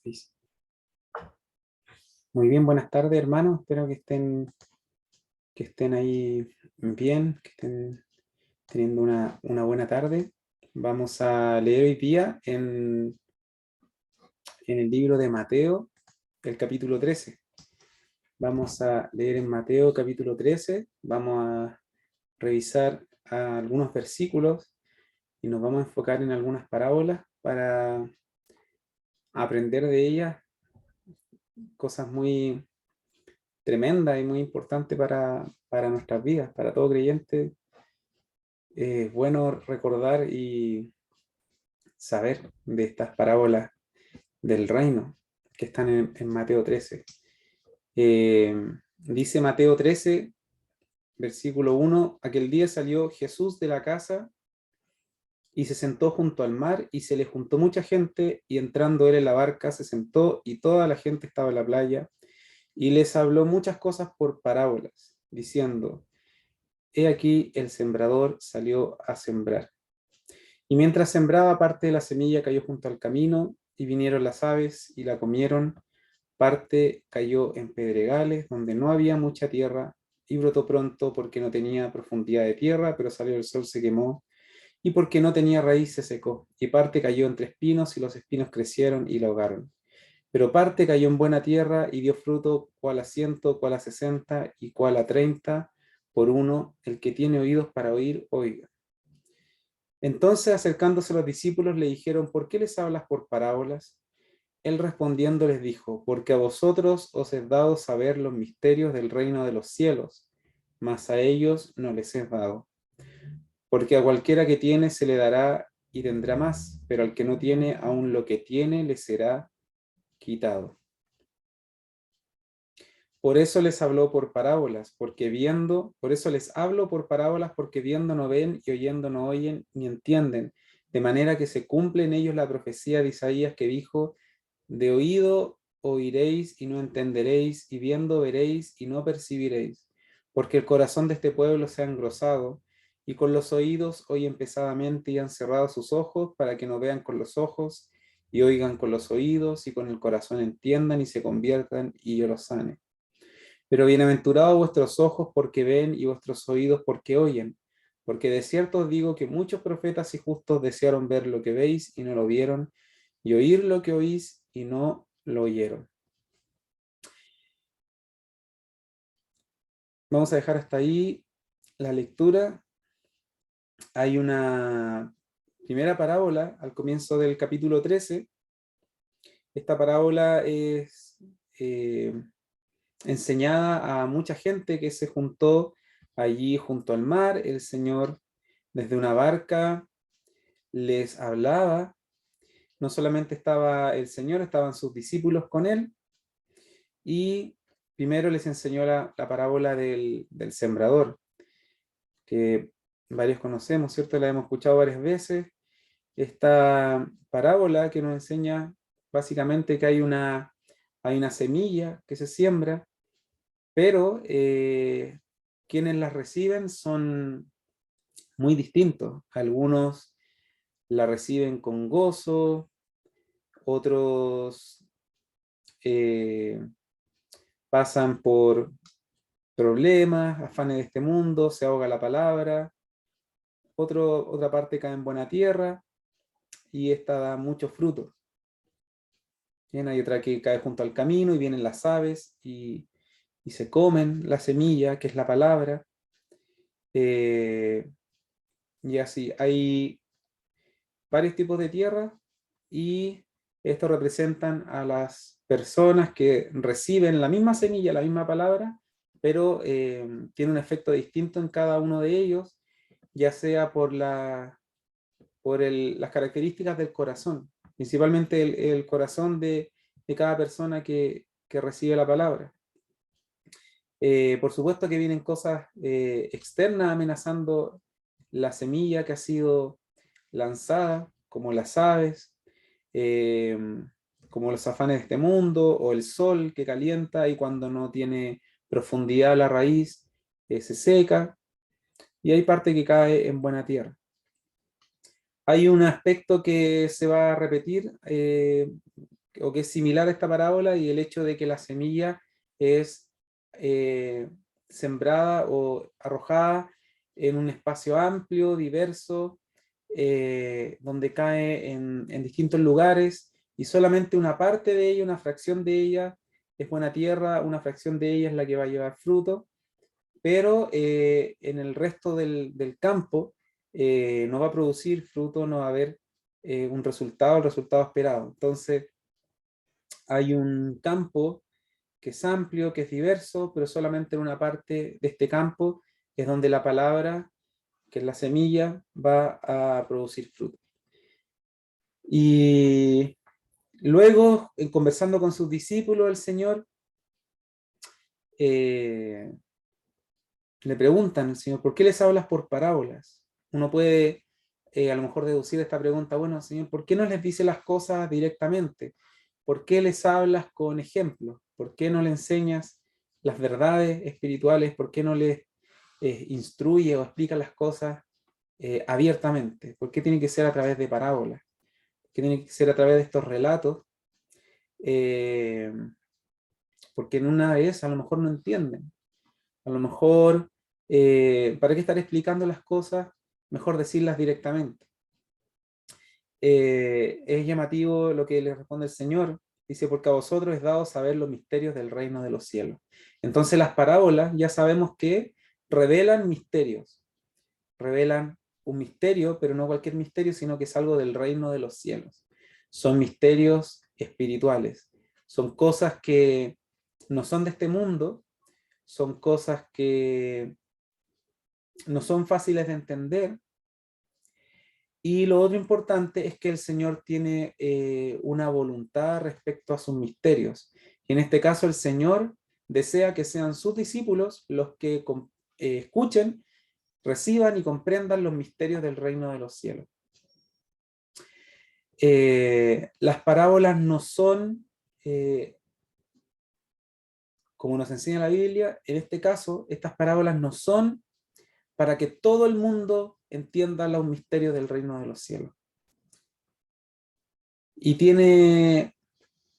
Listo. Muy bien, buenas tardes, hermanos. Espero que estén ahí bien, que estén teniendo una buena tarde. Vamos a leer hoy día en el libro de Mateo, el capítulo 13. Vamos a leer en Mateo capítulo 13, vamos a revisar algunos versículos y nos vamos a enfocar en algunas parábolas para aprender de ellas cosas muy tremenda y muy importante para nuestras vidas, para todo creyente. Es bueno recordar y saber de estas parábolas del reino que están en Mateo 13. Dice Mateo 13, versículo 1, aquel día salió Jesús de la casa y se sentó junto al mar y se le juntó mucha gente y entrando él en la barca se sentó y toda la gente estaba en la playa y les habló muchas cosas por parábolas, diciendo, he aquí el sembrador salió a sembrar. Y mientras sembraba, parte de la semilla cayó junto al camino, y vinieron las aves y la comieron. Parte cayó en pedregales, donde no había mucha tierra, y brotó pronto porque no tenía profundidad de tierra, pero salió el sol, se quemó, y porque no tenía raíz se secó. Y parte cayó entre espinos, y los espinos crecieron y la ahogaron. Pero parte cayó en buena tierra y dio fruto, cual a 100, cual a 60 y cual a 30 por uno. El que tiene oídos para oír, oiga. Entonces, acercándose los discípulos, le dijeron, ¿por qué les hablas por parábolas? Él respondiendo les dijo, porque a vosotros os es dado saber los misterios del reino de los cielos, mas a ellos no les es dado. Porque a cualquiera que tiene se le dará y tendrá más, pero al que no tiene, aun lo que tiene le será quitado. Por eso les habló por parábolas, porque viendo, por eso les hablo por parábolas, porque viendo no ven y oyendo no oyen ni entienden, de manera que se cumple en ellos la profecía de Isaías que dijo, de oído oiréis y no entenderéis, y viendo veréis y no percibiréis, porque el corazón de este pueblo se ha engrosado, y con los oídos oyen pesadamente y han cerrado sus ojos para que no vean con los ojos, y oigan con los oídos, y con el corazón entiendan y se conviertan, y yo los sane. Pero bienaventurados vuestros ojos porque ven y vuestros oídos porque oyen, porque de cierto os digo que muchos profetas y justos desearon ver lo que veis y no lo vieron, y oír lo que oís y no lo oyeron. Vamos a dejar hasta ahí la lectura. Hay una primera parábola al comienzo del capítulo 13. Esta parábola es enseñada a mucha gente que se juntó allí junto al mar. El Señor desde una barca les hablaba. No solamente estaba el Señor, estaban sus discípulos con él. Y primero les enseñó la parábola del sembrador, que varios conocemos, ¿cierto? La hemos escuchado varias veces. Esta parábola que nos enseña básicamente que hay una semilla que se siembra, pero quienes las reciben son muy distintos. Algunos la reciben con gozo, otros pasan por problemas, afanes de este mundo, se ahoga la palabra, otra parte cae en buena tierra y esta da muchos frutos. Bien, hay otra que cae junto al camino y vienen las aves y se comen la semilla, que es la palabra. Y así, hay varios tipos de tierra y estos representan a las personas que reciben la misma semilla, la misma palabra, pero tiene un efecto distinto en cada uno de ellos, ya sea por las características del corazón, principalmente el corazón de cada persona que recibe la palabra. Por supuesto que vienen cosas externas amenazando la semilla que ha sido lanzada, como las aves, eh, como los afanes de este mundo, o el sol que calienta y cuando no tiene profundidad la raíz se seca, y hay parte que cae en buena tierra. Hay un aspecto que se va a repetir o que es similar a esta parábola, y el hecho de que la semilla es sembrada o arrojada en un espacio amplio, diverso, donde cae en distintos lugares, y solamente una parte de ella, una fracción de ella, es buena tierra, una fracción de ella es la que va a llevar fruto, pero en el resto del campo no va a producir fruto, no va a haber un resultado, el resultado esperado. Entonces, hay un campo que es amplio, que es diverso, pero solamente en una parte de este campo es donde la palabra, que es la semilla, va a producir fruto. Y luego, conversando con sus discípulos, el Señor le preguntan al Señor, ¿por qué les hablas por parábolas? Uno puede a lo mejor deducir esta pregunta, bueno, Señor, ¿por qué no les dice las cosas directamente? ¿Por qué les hablas con ejemplos? ¿Por qué no les enseñas las verdades espirituales? ¿Por qué no les instruye o explica las cosas abiertamente? ¿Por qué tiene que ser a través de parábolas? ¿Por qué tiene que ser a través de estos relatos? Eh, Porque en una vez a lo mejor no entienden. A lo mejor, ¿para qué estar explicando las cosas? Mejor decirlas directamente. Es llamativo lo que le responde el Señor. Dice, porque a vosotros es dado saber los misterios del reino de los cielos. Entonces las parábolas ya sabemos que revelan misterios. Revelan un misterio, pero no cualquier misterio, sino que es algo del reino de los cielos. Son misterios espirituales. Son cosas que no son de este mundo, son cosas que no son fáciles de entender. Y lo otro importante es que el Señor tiene una voluntad respecto a sus misterios. Y en este caso el Señor desea que sean sus discípulos los que escuchen, reciban y comprendan los misterios del reino de los cielos. Las parábolas no son, como nos enseña la Biblia, en este caso, estas parábolas no son para que todo el mundo entienda los misterios del reino de los cielos. Y tiene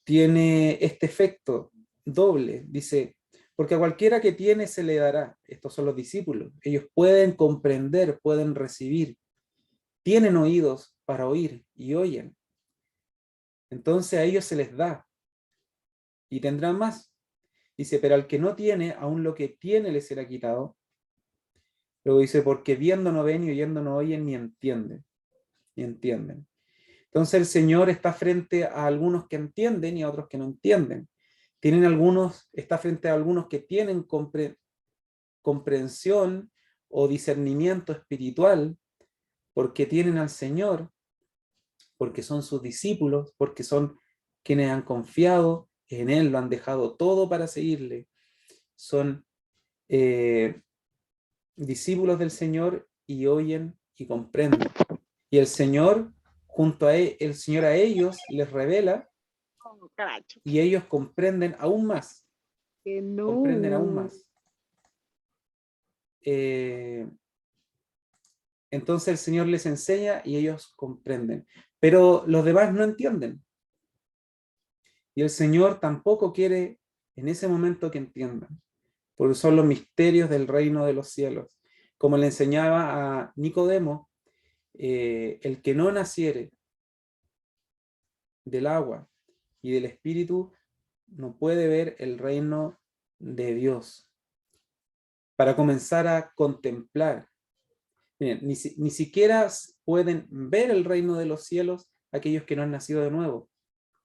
este efecto doble, dice, porque a cualquiera que tiene se le dará. Estos son los discípulos. Ellos pueden comprender, pueden recibir, tienen oídos para oír y oyen. Entonces a ellos se les da y tendrán más. Dice, pero al que no tiene, aún lo que tiene le será quitado. Luego dice, porque viendo no ven y oyendo no oyen ni entienden. Ni entienden. Entonces el Señor está frente a algunos que entienden y a otros que no entienden. Está frente a algunos que tienen comprensión o discernimiento espiritual porque tienen al Señor, porque son sus discípulos, porque son quienes han confiado en Él, lo han dejado todo para seguirle. Son discípulos del Señor y oyen y comprenden. Y el Señor, junto a el Señor a ellos, les revela y ellos comprenden aún más. Que no. Comprenden aún más. Entonces el Señor les enseña y ellos comprenden. Pero los demás no entienden. Y el Señor tampoco quiere en ese momento que entiendan. Porque son los misterios del reino de los cielos. Como le enseñaba a Nicodemo, el que no naciere del agua y del Espíritu no puede ver el reino de Dios. Para comenzar a contemplar. Miren, ni siquiera pueden ver el reino de los cielos aquellos que no han nacido de nuevo.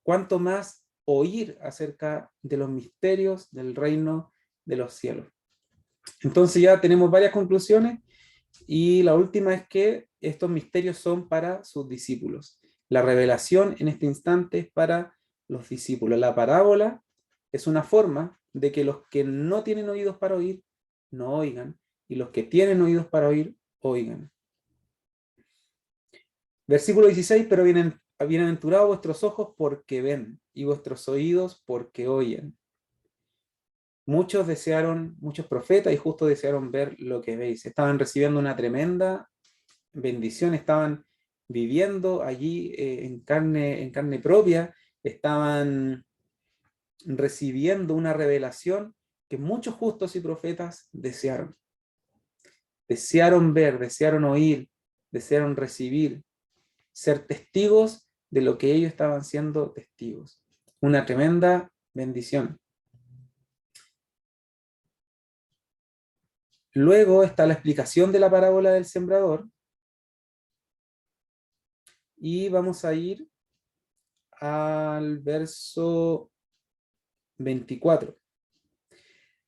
¿Cuánto más oír acerca de los misterios del reino de los cielos? Entonces ya tenemos varias conclusiones y la última es que estos misterios son para sus discípulos. La revelación en este instante es para los discípulos. La parábola es una forma de que los que no tienen oídos para oír, no oigan, y los que tienen oídos para oír, oigan. Versículo 16, pero bienaventurados vuestros ojos porque ven, y vuestros oídos porque oyen. Muchos profetas y justos desearon ver lo que veis. Estaban recibiendo una tremenda bendición, estaban viviendo allí en carne propia estaban recibiendo una revelación que muchos justos y profetas desearon. Desearon ver, desearon oír, desearon recibir, ser testigos de lo que ellos estaban siendo testigos. Una tremenda bendición. Luego está la explicación de la parábola del sembrador. Y vamos a ir al verso 24.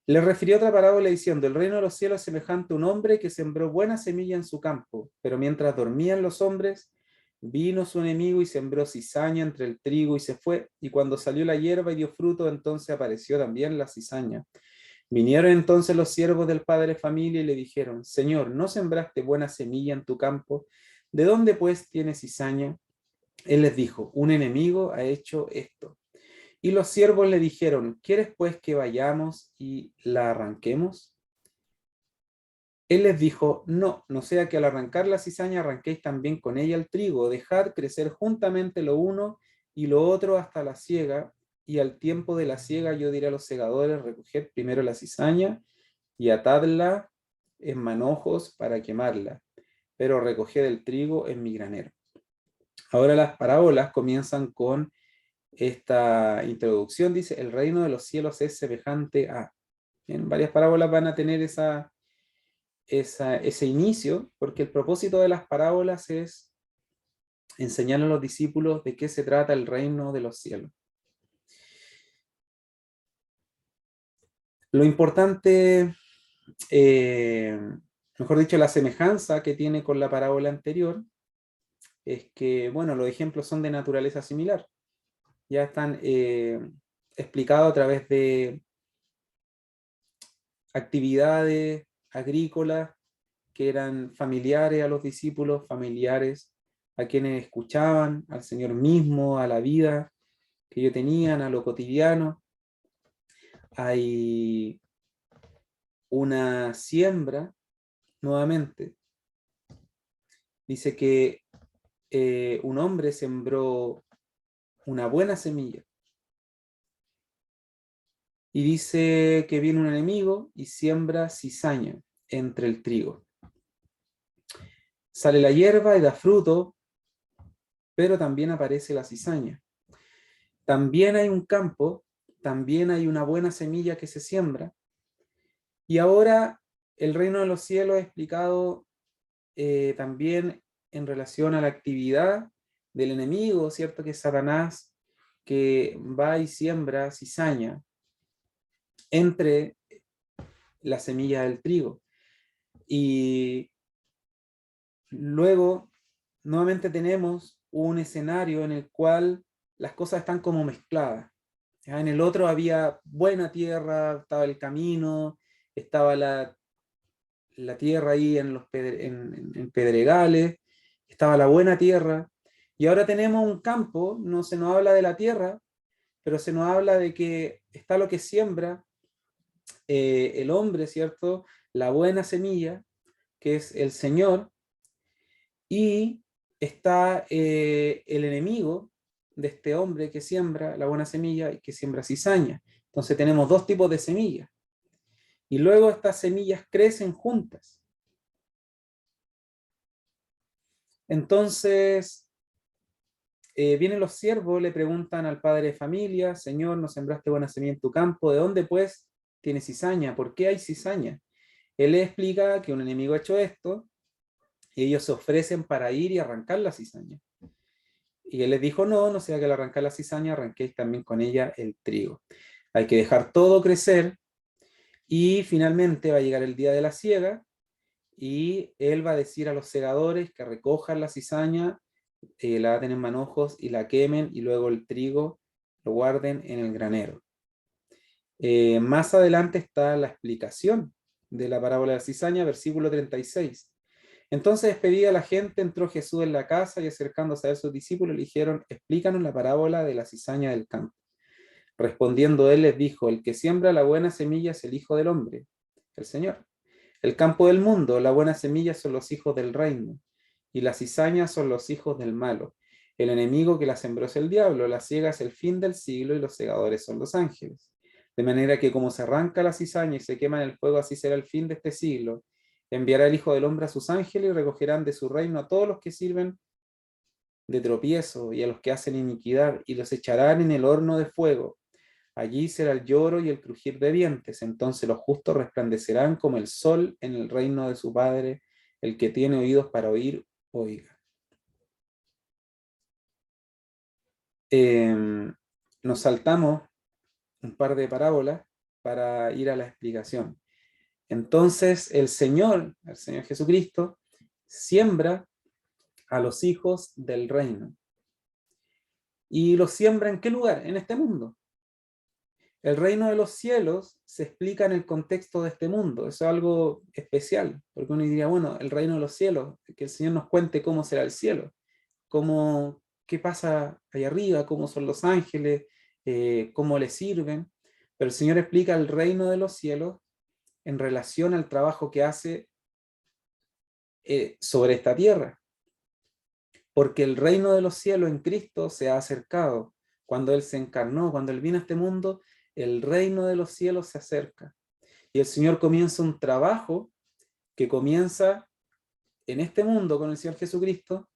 Le refirió otra parábola diciendo: el reino de los cielos es semejante a un hombre que sembró buena semilla en su campo, pero mientras dormían los hombres, vino su enemigo y sembró cizaña entre el trigo y se fue, y cuando salió la hierba y dio fruto, entonces apareció también la cizaña. Vinieron entonces los siervos del padre de familia y le dijeron: Señor, ¿no sembraste buena semilla en tu campo? ¿De dónde pues tienes cizaña? Él les dijo: un enemigo ha hecho esto. Y los siervos le dijeron: ¿quieres pues que vayamos y la arranquemos? Él les dijo: no, no sea que al arrancar la cizaña arranquéis también con ella el trigo. Dejad crecer juntamente lo uno y lo otro hasta la siega, y al tiempo de la siega yo diré a los segadores: recoged primero la cizaña y atadla en manojos para quemarla, pero recoged el trigo en mi granero. Ahora las parábolas comienzan con esta introducción. Dice: el reino de los cielos es semejante a... En varias parábolas van a tener ese inicio, porque el propósito de las parábolas es enseñar a los discípulos de qué se trata el reino de los cielos. Lo importante, mejor dicho, la semejanza que tiene con la parábola anterior es que, bueno, los ejemplos son de naturaleza similar. Ya están explicados a través de actividades agrícolas que eran familiares a los discípulos, familiares a quienes escuchaban, al Señor mismo, a la vida que ellos tenían, a lo cotidiano. Hay una siembra, nuevamente. Dice que un hombre sembró una buena semilla. Y dice que viene un enemigo y siembra cizaña entre el trigo. Sale la hierba y da fruto, pero también aparece la cizaña. También hay un campo, también hay una buena semilla que se siembra. Y ahora el reino de los cielos es explicado también en relación a la actividad del enemigo, ¿cierto? Que es Satanás, que va y siembra cizaña entre la semilla del trigo. Y luego, nuevamente tenemos un escenario en el cual las cosas están como mezcladas. ¿Ya? En el otro había buena tierra, estaba el camino, estaba la tierra ahí en pedregales, estaba la buena tierra, y ahora tenemos un campo, no se nos habla de la tierra, pero se nos habla de que está lo que siembra el hombre, ¿cierto? La buena semilla, que es el Señor, y está el enemigo de este hombre que siembra la buena semilla y que siembra cizaña. Entonces tenemos dos tipos de semillas. Y luego estas semillas crecen juntas. Entonces, vienen los siervos, le preguntan al padre de familia: Señor, ¿no sembraste buena semilla en tu campo? ¿De dónde pues tienes cizaña? ¿Por qué hay cizaña? Él le explica que un enemigo ha hecho esto, y ellos se ofrecen para ir y arrancar la cizaña. Y él les dijo: no, no sea que al arrancar la cizaña arranquéis también con ella el trigo. Hay que dejar todo crecer, y finalmente va a llegar el día de la siega, y él va a decir a los segadores que recojan la cizaña, la aten en manojos y la quemen, y luego el trigo lo guarden en el granero. Más adelante está la explicación de la parábola de la cizaña, versículo 36. Entonces, despedida la gente, entró Jesús en la casa, y acercándose a sus discípulos le dijeron: explícanos la parábola de la cizaña del campo. Respondiendo él les dijo: el que siembra la buena semilla es el Hijo del Hombre, el Señor. El campo del mundo, la buena semilla son los hijos del reino, y las cizañas son los hijos del malo. El enemigo que la sembró es el diablo, la siega es el fin del siglo y los segadores son los ángeles. De manera que como se arranca la cizaña y se quema en el fuego, así será el fin de este siglo. Enviará el Hijo del Hombre a sus ángeles y recogerán de su reino a todos los que sirven de tropiezo y a los que hacen iniquidad, y los echarán en el horno de fuego. Allí será el lloro y el crujir de dientes. Entonces los justos resplandecerán como el sol en el reino de su Padre. El que tiene oídos para oír, oiga. Nos saltamos un par de parábolas para ir a la explicación. Entonces el Señor Jesucristo, siembra a los hijos del reino. ¿Y los siembra en qué lugar? En este mundo. El reino de los cielos se explica en el contexto de este mundo. Eso es algo especial, porque uno diría, bueno, el reino de los cielos, que el Señor nos cuente cómo será el cielo, qué pasa allá arriba, cómo son los ángeles, cómo les sirven. Pero el Señor explica el reino de los cielos en relación al trabajo que hace sobre esta tierra. Porque el reino de los cielos en Cristo se ha acercado. Cuando Él se encarnó, cuando Él vino a este mundo, el reino de los cielos se acerca. Y el Señor comienza un trabajo que comienza en este mundo con el Señor Jesucristo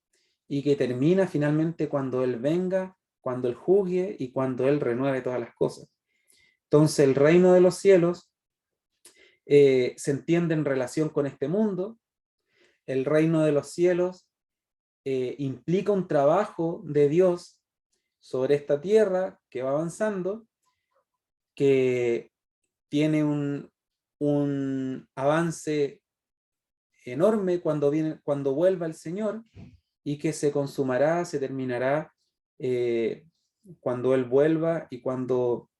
y que termina finalmente cuando Él venga, cuando Él juzgue y cuando Él renueve todas las cosas. Entonces el reino de los cielos se entiende en relación con este mundo. El reino de los cielos implica un trabajo de Dios sobre esta tierra que va avanzando, que tiene un avance enorme cuando vuelva el Señor, y que se consumará, se terminará cuando Él vuelva y cuando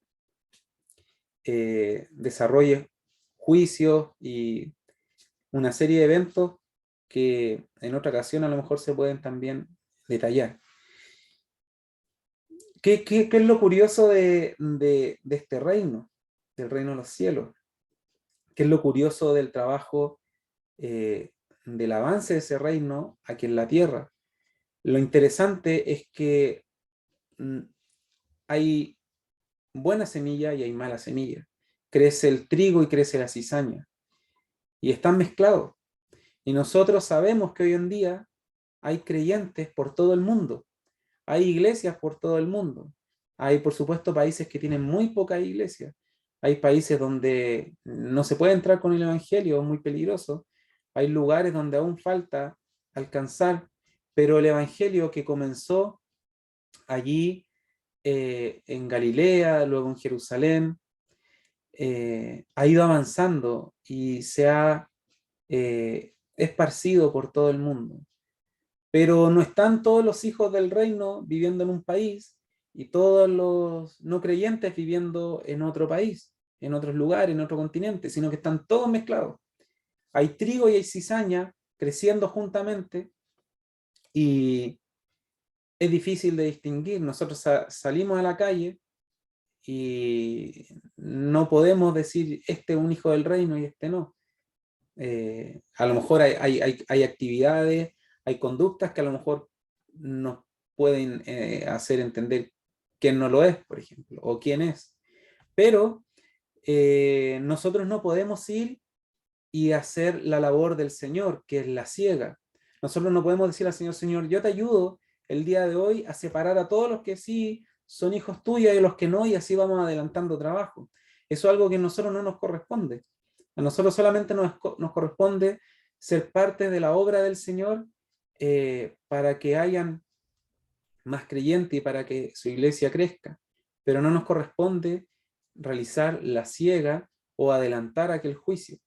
desarrolle juicios y una serie de eventos que en otra ocasión a lo mejor se pueden también detallar. ¿Qué es lo curioso de este reino, del reino de los cielos? ¿Qué es lo curioso del trabajo, del avance de ese reino aquí en la tierra? Lo interesante es que hay buena semilla y hay mala semilla. Crece el trigo y crece la cizaña. Y están mezclados. Y nosotros sabemos que hoy en día hay creyentes por todo el mundo. Hay iglesias por todo el mundo. Hay, por supuesto, países que tienen muy pocas iglesias. Hay países donde no se puede entrar con el evangelio, es muy peligroso. Hay lugares donde aún falta alcanzar, pero el evangelio que comenzó allí en Galilea, luego en Jerusalén, ha ido avanzando y se ha esparcido por todo el mundo. Pero no están todos los hijos del reino viviendo en un país y todos los no creyentes viviendo en otro país, en otros lugares, en otro continente, sino que están todos mezclados. Hay trigo y hay cizaña creciendo juntamente y es difícil de distinguir. Nosotros salimos a la calle y no podemos decir este es un hijo del reino y este no. A lo mejor hay actividades, hay conductas que a lo mejor nos pueden hacer entender quién no lo es, por ejemplo, o quién es. Pero nosotros no podemos ir y hacer la labor del Señor, que es la ciega. Nosotros no podemos decir al Señor, Señor, yo te ayudo el día de hoy a separar a todos los que sí son hijos tuyos y los que no, y así vamos adelantando trabajo. Eso es algo que a nosotros no nos corresponde. A nosotros solamente nos corresponde ser parte de la obra del Señor para que hayan más creyentes y para que su iglesia crezca. Pero no nos corresponde realizar la ciega o adelantar aquel juicio.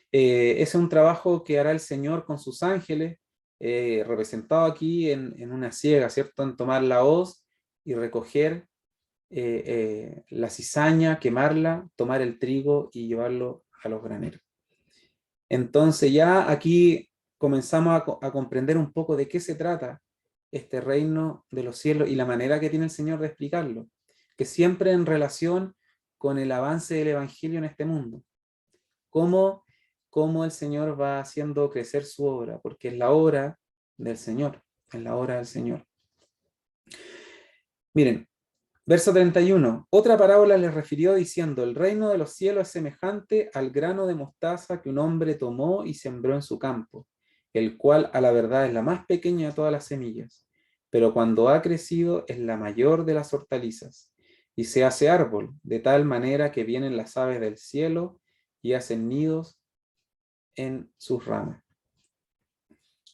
Ese es un trabajo que hará el Señor con sus ángeles, representado aquí en una siega, ¿cierto? En tomar la hoz y recoger la cizaña, quemarla, tomar el trigo y llevarlo a los graneros. Entonces ya aquí comenzamos a comprender un poco de qué se trata este reino de los cielos y la manera que tiene el Señor de explicarlo, que siempre en relación con el avance del Evangelio en este mundo. Cómo el Señor va haciendo crecer su obra, porque es la obra del Señor. en la hora del Señor. Miren, verso 31. Otra parábola les refirió diciendo, el reino de los cielos es semejante al grano de mostaza que un hombre tomó y sembró en su campo, el cual a la verdad es la más pequeña de todas las semillas, pero cuando ha crecido es la mayor de las hortalizas, y se hace árbol, de tal manera que vienen las aves del cielo y hacen nidos en sus ramas.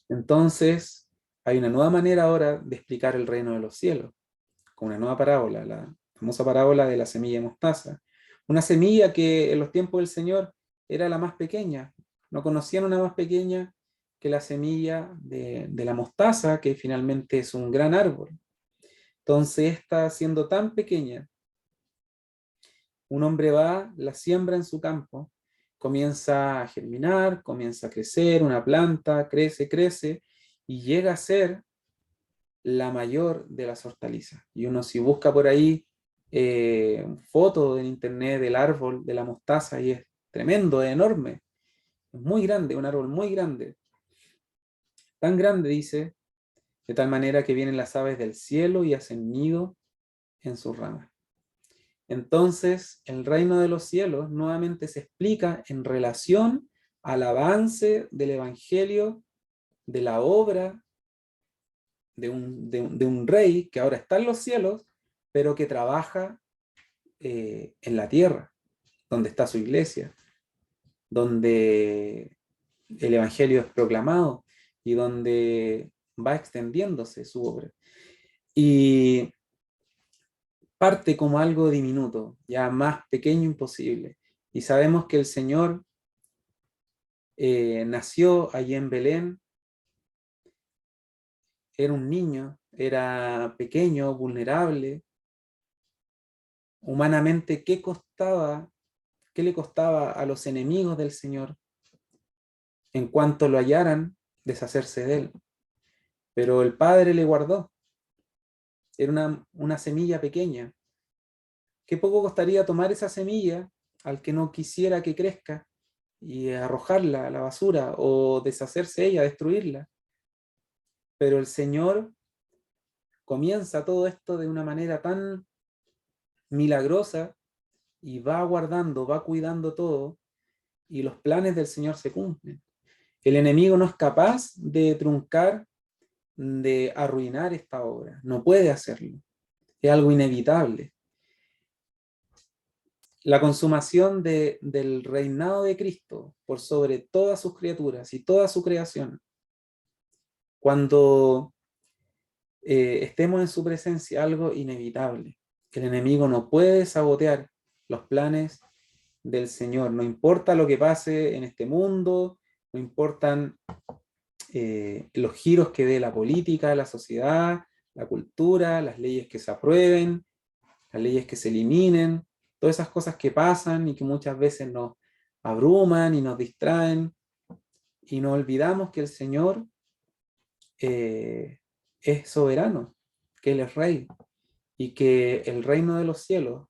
Entonces, hay una nueva manera ahora de explicar el reino de los cielos, con una nueva parábola, la famosa parábola de la semilla de mostaza. Una semilla que en los tiempos del Señor era la más pequeña. No conocían una más pequeña que la semilla de la mostaza, que finalmente es un gran árbol. Entonces, esta siendo tan pequeña, un hombre va, la siembra en su campo, comienza a germinar, comienza a crecer, una planta crece, crece, y llega a ser la mayor de las hortalizas. Y uno si busca por ahí fotos en internet del árbol de la mostaza, y es tremendo, es enorme, es muy grande, un árbol muy grande. Tan grande, dice, de tal manera que vienen las aves del cielo y hacen nido en sus ramas. Entonces, el reino de los cielos nuevamente se explica en relación al avance del evangelio, de la obra de un rey que ahora está en los cielos, pero que trabaja en la tierra, donde está su iglesia, donde el evangelio es proclamado y donde va extendiéndose su obra. Y parte como algo diminuto, ya más pequeño imposible. Y sabemos que el Señor nació allí en Belén, era un niño, era pequeño, vulnerable. Humanamente, ¿qué le costaba a los enemigos del Señor en cuanto lo hallaran deshacerse de él? Pero el Padre le guardó. Era una semilla pequeña. ¿Qué poco costaría tomar esa semilla al que no quisiera que crezca y arrojarla a la basura o deshacerse de ella, destruirla? Pero el Señor comienza todo esto de una manera tan milagrosa y va guardando, va cuidando todo, y los planes del Señor se cumplen. El enemigo no es capaz de truncar, de arruinar esta obra, no puede hacerlo, es algo inevitable. La consumación del reinado de Cristo por sobre todas sus criaturas y toda su creación, cuando estemos en su presencia, algo inevitable. El enemigo no puede sabotear los planes del Señor, no importa lo que pase en este mundo, no importan los giros que dé la política, la sociedad, la cultura, las leyes que se aprueben, las leyes que se eliminen, todas esas cosas que pasan y que muchas veces nos abruman y nos distraen, y nos olvidamos que el Señor es soberano, que Él es rey, y que el reino de los cielos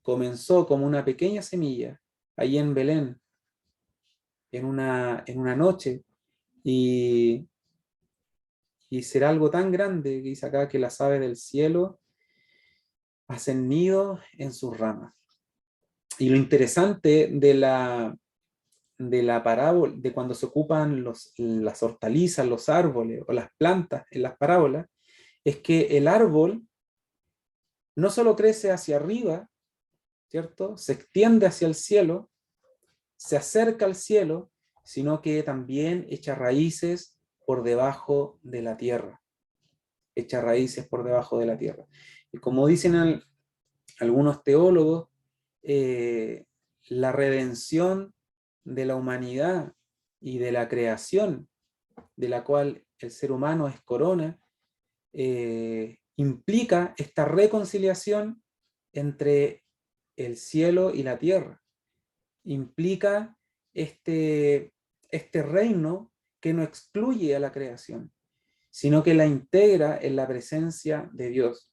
comenzó como una pequeña semilla ahí en Belén, en una noche, y, y será algo tan grande que dice acá que las aves del cielo hacen nido en sus ramas. Y lo interesante de la parábola, de cuando se ocupan las hortalizas, los árboles o las plantas en las parábolas, es que el árbol no solo crece hacia arriba, ¿cierto? Se extiende hacia el cielo, se acerca al cielo, sino que también echa raíces por debajo de la tierra. Echa raíces por debajo de la tierra. Y como dicen algunos teólogos, la redención de la humanidad y de la creación de la cual el ser humano es corona, implica esta reconciliación entre el cielo y la tierra. Implica este reino que no excluye a la creación, sino que la integra en la presencia de Dios.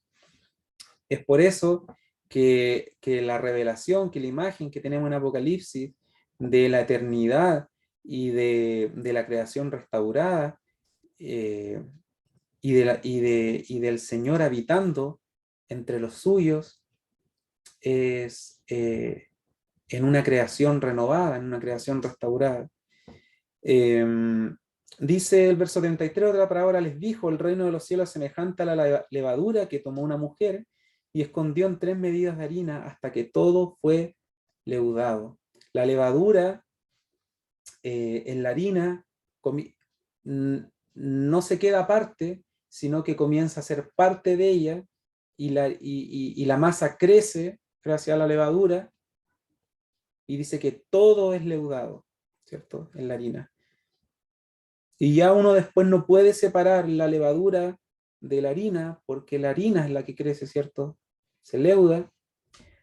Es por eso que la revelación, que la imagen que tenemos en Apocalipsis de la eternidad y de la creación restaurada, y del Señor habitando entre los suyos, es en una creación renovada, en una creación restaurada. Dice el verso 33 de la parábola: les dijo, el reino de los cielos es semejante a la levadura que tomó una mujer y escondió en 3 medidas de harina hasta que todo fue leudado. La levadura en la harina no se queda aparte, sino que comienza a ser parte de ella y la masa crece gracias a la levadura, y dice que todo es leudado, ¿cierto? En la harina. Y ya uno después no puede separar la levadura de la harina, porque la harina es la que crece, ¿cierto? Se leuda.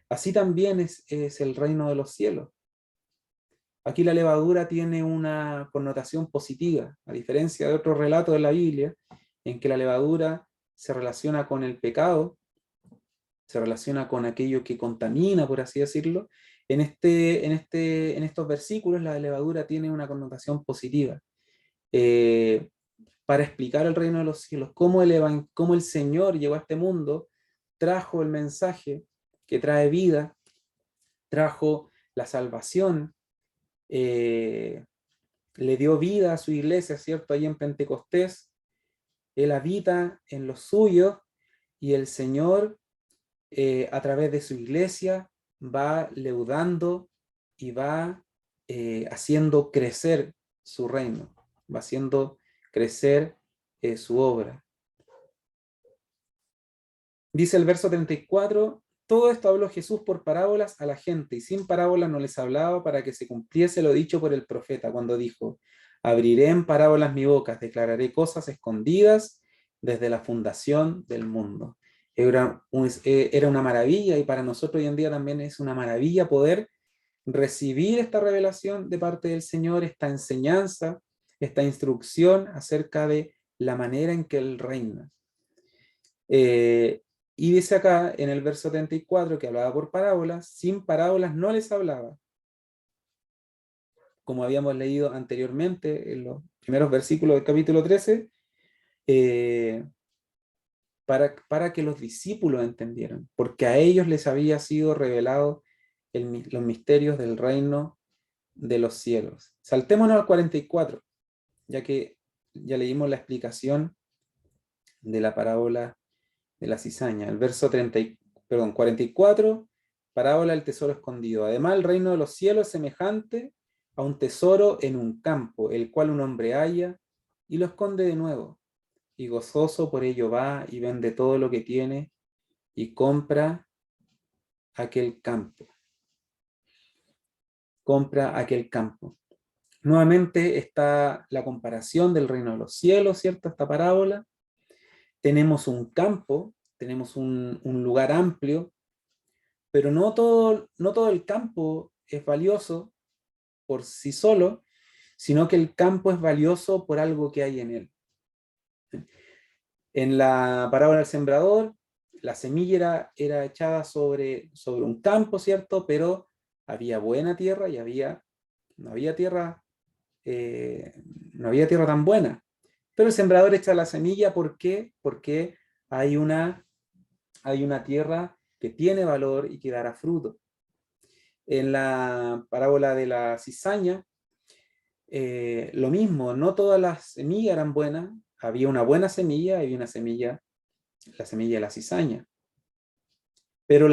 Así también es el reino de los cielos. Aquí la levadura tiene una connotación positiva, a diferencia de otros relatos de la Biblia, en que la levadura se relaciona con el pecado, se relaciona con aquello que contamina, por así decirlo. En estos versículos la levadura tiene una connotación positiva. Para explicar el reino de los cielos, cómo el Señor llegó a este mundo, trajo el mensaje que trae vida, trajo la salvación, le dio vida a su iglesia, ¿cierto? Ahí en Pentecostés, Él habita en los suyos y el Señor, a través de su iglesia, va leudando y va haciendo crecer su reino, va haciendo crecer su obra. Dice el verso 34, todo esto habló Jesús por parábolas a la gente, y sin parábolas no les hablaba, para que se cumpliese lo dicho por el profeta, cuando dijo: abriré en parábolas mi boca, declararé cosas escondidas desde la fundación del mundo. Era una maravilla, y para nosotros hoy en día también es una maravilla poder recibir esta revelación de parte del Señor, esta enseñanza, esta instrucción acerca de la manera en que Él reina. Y dice acá en el verso 34 que hablaba por parábolas, sin parábolas no les hablaba, como habíamos leído anteriormente en los primeros versículos del capítulo 13, para que los discípulos entendieran, porque a ellos les había sido revelado los misterios del reino de los cielos. Saltémonos al 44, ya que ya leímos la explicación de la parábola de la cizaña. El verso 44, parábola del tesoro escondido. Además, el reino de los cielos es semejante a un tesoro en un campo, el cual un hombre halla y lo esconde de nuevo. Y gozoso por ello va y vende todo lo que tiene y compra aquel campo. Compra aquel campo. Nuevamente está la comparación del reino de los cielos, ¿cierto? Esta parábola. Tenemos un campo, tenemos un lugar amplio, pero no todo el campo es valioso por sí solo, sino que el campo es valioso por algo que hay en él. En la parábola del sembrador, la semilla era echada sobre un campo, ¿cierto? Pero había buena tierra y no había tierra tan buena. Pero el sembrador echa la semilla, ¿por qué? Porque hay una tierra que tiene valor y que dará fruto. En la parábola de la cizaña, lo mismo, no todas las semillas eran buenas, había una buena semilla, había una semilla, la semilla de la cizaña. Pero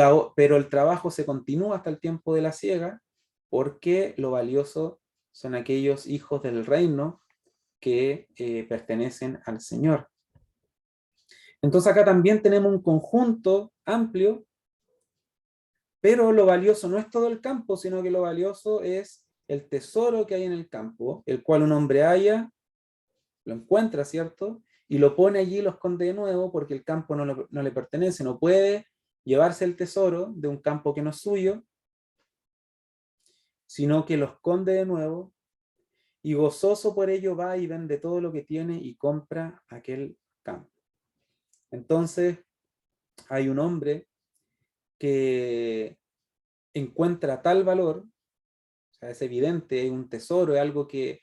el trabajo se continúa hasta el tiempo de la siega, porque lo valioso son aquellos hijos del reino que pertenecen al Señor. Entonces acá también tenemos un conjunto amplio, pero lo valioso no es todo el campo, sino que lo valioso es el tesoro que hay en el campo, el cual un hombre halla, lo encuentra, ¿cierto? Y lo pone allí y lo esconde de nuevo, porque el campo no le pertenece, no puede llevarse el tesoro de un campo que no es suyo, sino que lo esconde de nuevo, y gozoso por ello va y vende todo lo que tiene y compra aquel campo. Entonces hay un hombre que encuentra tal valor, o sea, es evidente, es un tesoro, es algo que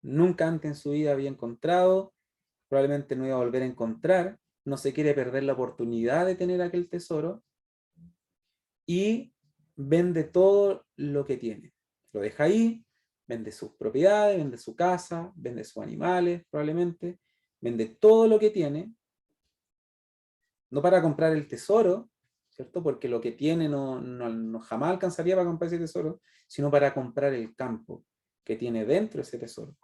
nunca antes en su vida había encontrado, probablemente no iba a volver a encontrar, no se quiere perder la oportunidad de tener aquel tesoro, y vende todo lo que tiene. Lo deja ahí, vende sus propiedades, vende su casa, vende sus animales, probablemente, vende todo lo que tiene, no para comprar el tesoro, ¿cierto? Porque lo que tiene no jamás alcanzaría para comprar ese tesoro, sino para comprar el campo que tiene dentro ese tesoro.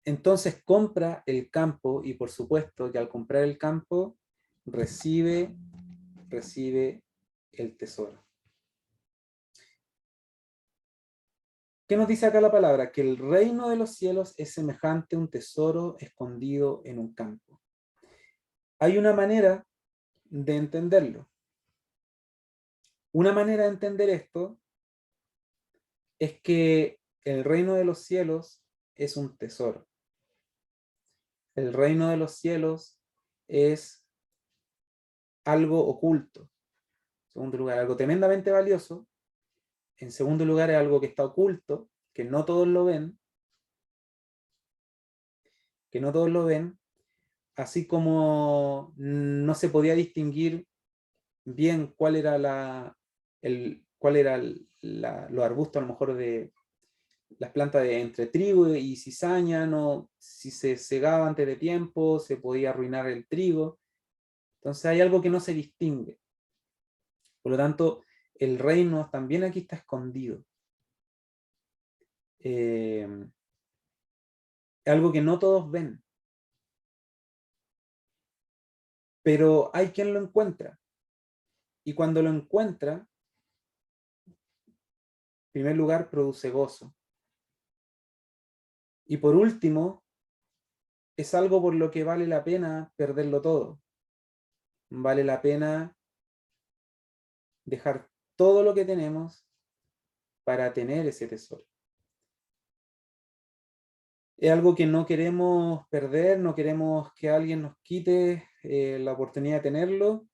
Entonces compra el campo, y por supuesto que al comprar el campo recibe el tesoro. ¿Qué nos dice acá la palabra? Que el reino de los cielos es semejante a un tesoro escondido en un campo. Hay una manera de entenderlo. Una manera de entender esto es que el reino de los cielos es un tesoro. El reino de los cielos es algo oculto. En segundo lugar, algo tremendamente valioso. En segundo lugar, es algo que está oculto, que no todos lo ven, así como no se podía distinguir bien cuál era los arbustos, a lo mejor de las plantas de entre trigo y cizaña, no, si se segaba antes de tiempo, se podía arruinar el trigo. Entonces hay algo que no se distingue. Por lo tanto, el reino también aquí está escondido. Algo que no todos ven. Pero hay quien lo encuentra. Y cuando lo encuentra, en primer lugar, produce gozo. Y por último, es algo por lo que vale la pena perderlo todo. Vale la pena dejar todo lo que tenemos para tener ese tesoro. Es algo que no queremos perder, no queremos que alguien nos quite la oportunidad de tenerlo.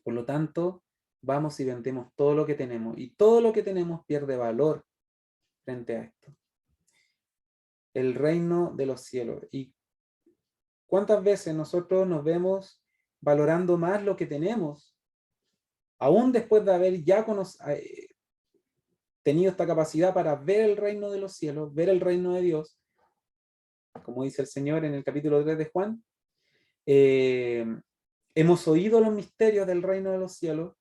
Por lo tanto, vamos y vendemos todo lo que tenemos. Y todo lo que tenemos pierde valor frente a esto. El reino de los cielos. ¿Y cuántas veces nosotros nos vemos valorando más lo que tenemos, aún después de haber ya tenido esta capacidad para ver el reino de los cielos, ver el reino de Dios, como dice el Señor en el capítulo 3 de Juan? Hemos oído los misterios del reino de los cielos,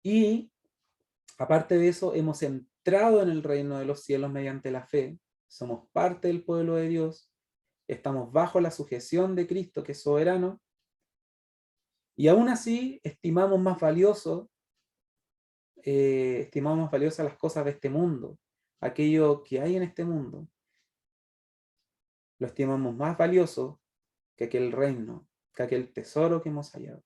y aparte de eso hemos entrado en el reino de los cielos mediante la fe, somos parte del pueblo de Dios, estamos bajo la sujeción de Cristo, que es soberano, y aún así estimamos más valiosas las cosas de este mundo, aquello que hay en este mundo, lo estimamos más valioso que aquel reino, que aquel tesoro que hemos hallado.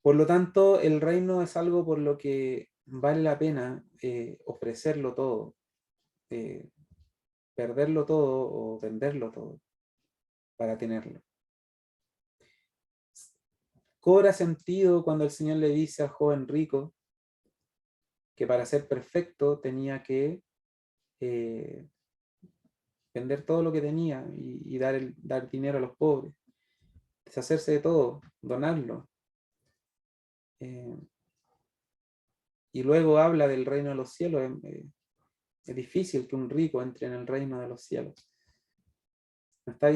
Por lo tanto, el reino es algo por lo que vale la pena ofrecerlo todo, perderlo todo o venderlo todo para tenerlo. Cobra sentido cuando el Señor le dice al joven rico que para ser perfecto tenía que vender todo lo que tenía y dar dinero a los pobres, deshacerse de todo, donarlo. Y luego habla del reino de los cielos. Es difícil que un rico entre en el reino de los cielos. No estaba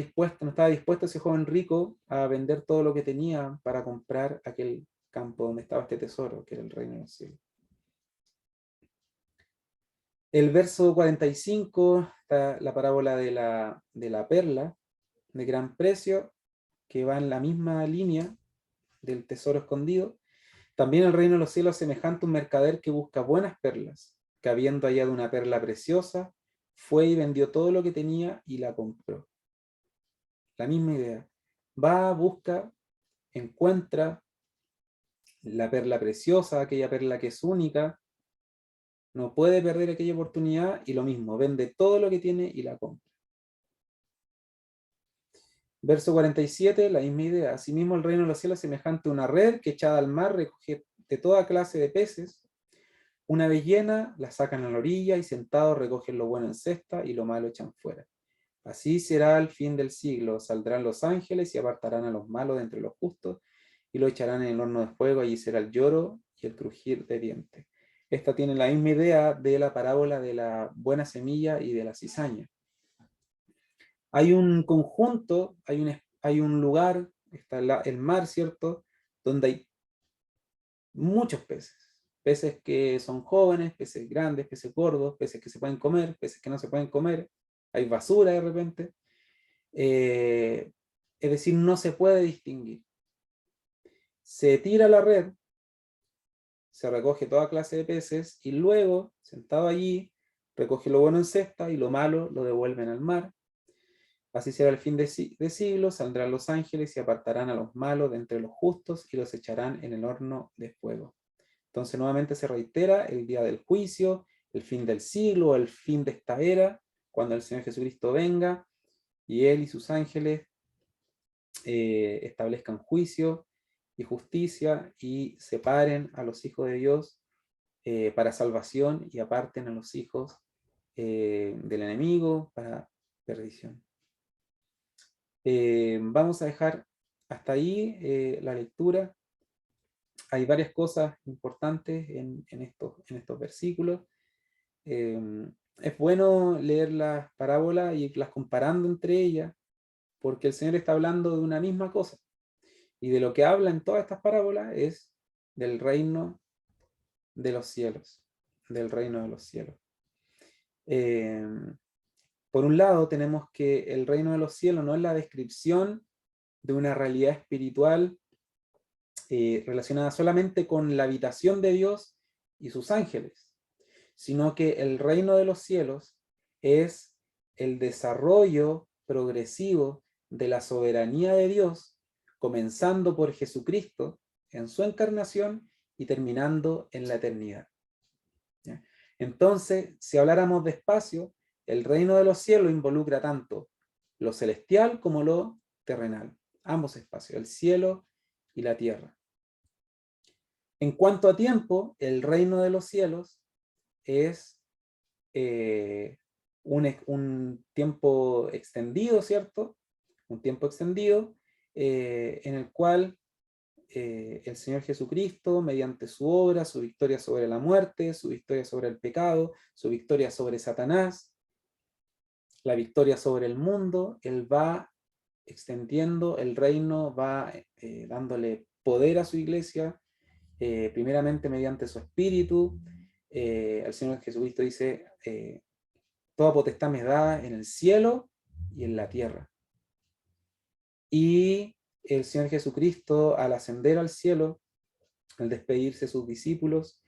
dispuesto ese joven rico a vender todo lo que tenía para comprar aquel campo donde estaba este tesoro, que era el reino de los cielos. El verso 45 está la parábola de la perla de gran precio, que va en la misma línea del tesoro escondido. También el reino de los cielos es semejante a un mercader que busca buenas perlas, que habiendo hallado una perla preciosa, fue y vendió todo lo que tenía y la compró. La misma idea. Va, busca, encuentra la perla preciosa, aquella perla que es única, no puede perder aquella oportunidad, y lo mismo, vende todo lo que tiene y la compra. Verso 47, la misma idea. Asimismo, el reino de los cielos es semejante a una red que echada al mar recoge de toda clase de peces. Una vez llena, la sacan a la orilla y sentados recogen lo bueno en cesta y lo malo echan fuera. Así será el fin del siglo. Saldrán los ángeles y apartarán a los malos de entre los justos y lo echarán en el horno de fuego. Allí será el lloro y el crujir de dientes. Esta tiene la misma idea de la parábola de la buena semilla y de la cizaña. Hay un conjunto, hay un lugar, está el mar, ¿cierto? Donde hay muchos peces. Peces que son jóvenes, peces grandes, peces gordos, peces que se pueden comer, peces que no se pueden comer. Hay basura de repente. Es decir, no se puede distinguir. Se tira la red, se recoge toda clase de peces y luego, sentado allí, recoge lo bueno en cesta y lo malo lo devuelven al mar. Así será el fin de siglos, saldrán los ángeles y apartarán a los malos de entre los justos y los echarán en el horno de fuego. Entonces nuevamente se reitera el día del juicio, el fin del siglo, el fin de esta era, cuando el Señor Jesucristo venga y Él y sus ángeles establezcan juicio y justicia y separen a los hijos de Dios para salvación y aparten a los hijos del enemigo para perdición. Vamos a dejar hasta ahí la lectura. Hay varias cosas importantes en estos versículos. Es bueno leer las parábolas y irlas comparando entre ellas, porque el Señor está hablando de una misma cosa. Y de lo que habla en todas estas parábolas es del reino de los cielos, del reino de los cielos. Por un lado, tenemos que el reino de los cielos no es la descripción de una realidad espiritual relacionada solamente con la habitación de Dios y sus ángeles, sino que el reino de los cielos es el desarrollo progresivo de la soberanía de Dios, comenzando por Jesucristo en su encarnación y terminando en la eternidad. ¿Ya? Entonces, si habláramos despacio, el reino de los cielos involucra tanto lo celestial como lo terrenal, ambos espacios, el cielo y la tierra. En cuanto a tiempo, el reino de los cielos es un tiempo extendido, ¿cierto? Un tiempo extendido en el cual el Señor Jesucristo, mediante su obra, su victoria sobre la muerte, su victoria sobre el pecado, su victoria sobre Satanás, la victoria sobre el mundo, Él va extendiendo el reino, va dándole poder a su iglesia, primeramente mediante su espíritu. El Señor Jesucristo dice, toda potestad me da en el cielo y en la tierra. Y el Señor Jesucristo, al ascender al cielo, al despedirse de sus discípulos,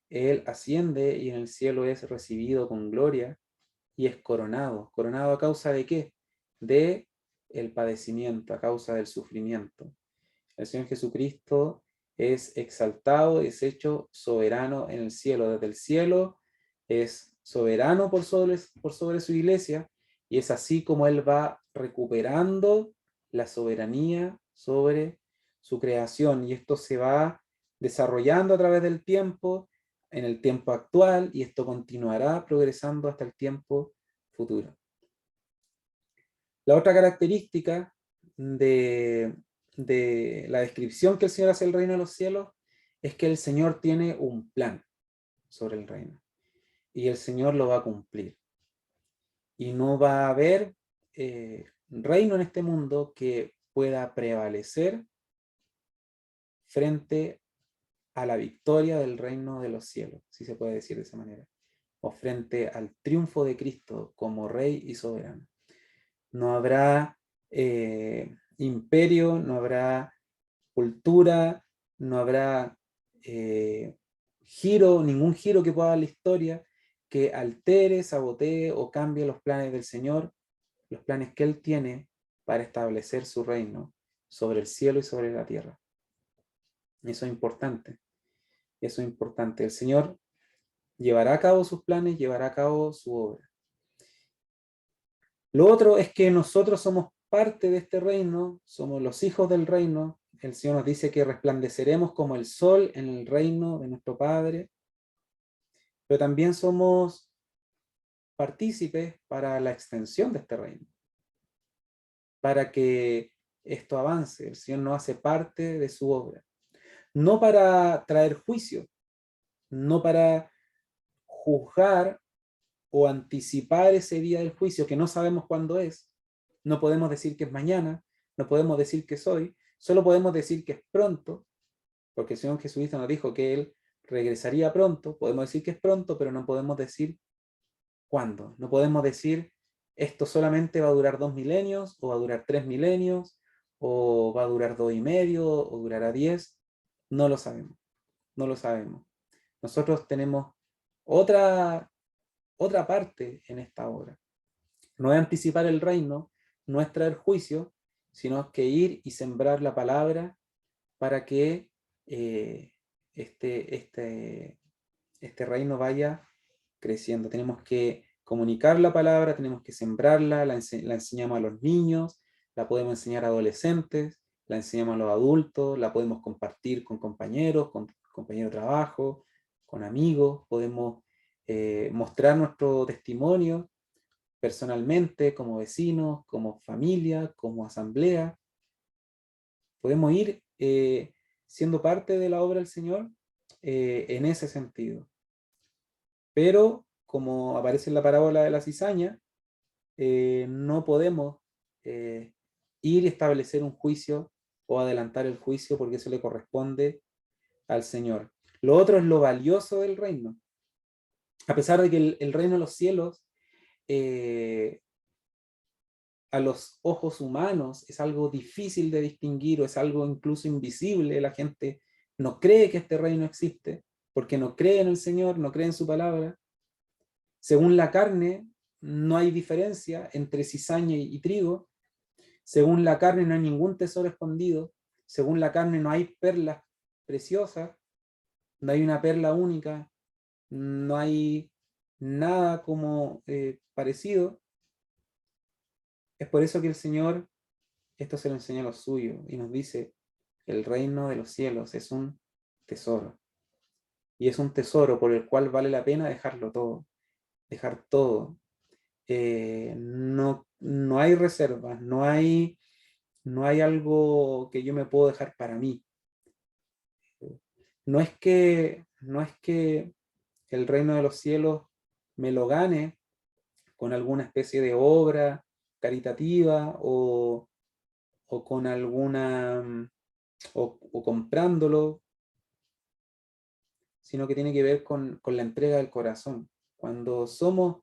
Él asciende y en el cielo es recibido con gloria y es coronado. ¿Coronado a causa de qué? De el padecimiento, a causa del sufrimiento. El Señor Jesucristo es exaltado, es hecho soberano en el cielo. Desde el cielo es soberano por sobre su iglesia, y es así como Él va recuperando la soberanía sobre su creación, y esto se va desarrollando a través del tiempo, en el tiempo actual, y esto continuará progresando hasta el tiempo futuro. La otra característica de la descripción que el Señor hace del reino de los cielos es que el Señor tiene un plan sobre el reino y el Señor lo va a cumplir. Y no va a haber reino en este mundo que pueda prevalecer frente a la victoria del reino de los cielos, si se puede decir de esa manera, o frente al triunfo de Cristo como Rey y soberano. No habrá imperio, no habrá cultura, no habrá ningún giro que pueda dar la historia que altere, sabotee o cambie los planes del Señor, los planes que Él tiene para establecer su reino sobre el cielo y sobre la tierra. Eso es importante. Eso es importante. El Señor llevará a cabo sus planes, llevará a cabo su obra. Lo otro es que nosotros somos parte de este reino, somos los hijos del reino, el Señor nos dice que resplandeceremos como el sol en el reino de nuestro Padre, pero también somos partícipes para la extensión de este reino, para que esto avance. El Señor nos hace parte de su obra, no para traer juicio, no para juzgar o anticipar ese día del juicio que no sabemos cuándo es. No podemos decir que es mañana, no podemos decir que es hoy, solo podemos decir que es pronto, porque el Señor Jesucristo nos dijo que Él regresaría pronto. Podemos decir que es pronto, pero no podemos decir cuándo. No podemos decir esto solamente va a durar 2 milenios, o va a durar 3 milenios, o va a durar 2 y medio, o durará 10. No lo sabemos, no lo sabemos. Nosotros tenemos otra parte en esta obra. No es anticipar el reino, no es traer juicio, sino que ir y sembrar la palabra para que este reino vaya creciendo. Tenemos que comunicar la palabra, tenemos que sembrarla, la enseñamos a los niños, la podemos enseñar a adolescentes, la enseñamos a los adultos, la podemos compartir con compañeros, con compañeros de trabajo, con amigos, podemos mostrar nuestro testimonio personalmente, como vecinos, como familia, como asamblea. Podemos ir siendo parte de la obra del Señor en ese sentido. Pero, como aparece en la parábola de la cizaña, no podemos ir y establecer un juicio o adelantar el juicio, porque eso le corresponde al Señor. Lo otro es lo valioso del reino. A pesar de que el reino de los cielos a los ojos humanos es algo difícil de distinguir, o es algo incluso invisible, la gente no cree que este reino existe, porque no cree en el Señor, no cree en su palabra. Según la carne, no hay diferencia entre cizaña y trigo. Según la carne, no hay ningún tesoro escondido. Según la carne, no hay perlas preciosas, no hay una perla única, no hay nada como parecido. Es por eso que el Señor esto se lo enseña a los suyos y nos dice: el reino de los cielos es un tesoro. Y es un tesoro por el cual vale la pena dejarlo todo, dejar todo. No hay reservas, no hay algo que yo me puedo dejar para mí. No es que el reino de los cielos me lo gane con alguna especie de obra caritativa, o con alguna, o comprándolo, sino que tiene que ver con la entrega del corazón. Cuando somos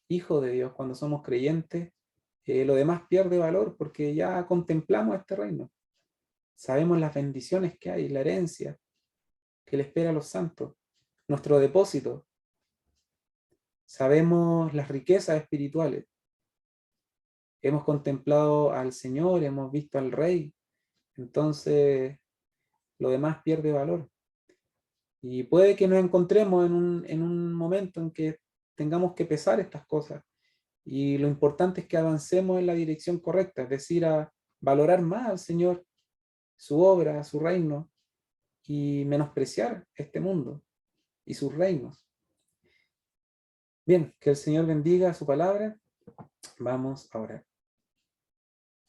hijos de Dios, cuando somos creyentes, lo demás pierde valor, porque ya contemplamos este reino. Sabemos las bendiciones que hay, la herencia que le espera a los santos, nuestro depósito. Sabemos las riquezas espirituales. Hemos contemplado al Señor, hemos visto al Rey. Entonces, lo demás pierde valor. Y puede que nos encontremos en un momento en que tengamos que pesar estas cosas. Y lo importante es que avancemos en la dirección correcta, es decir, a valorar más al Señor, su obra, su reino, y menospreciar este mundo y sus reinos. Bien, que el Señor bendiga su palabra. Vamos a orar.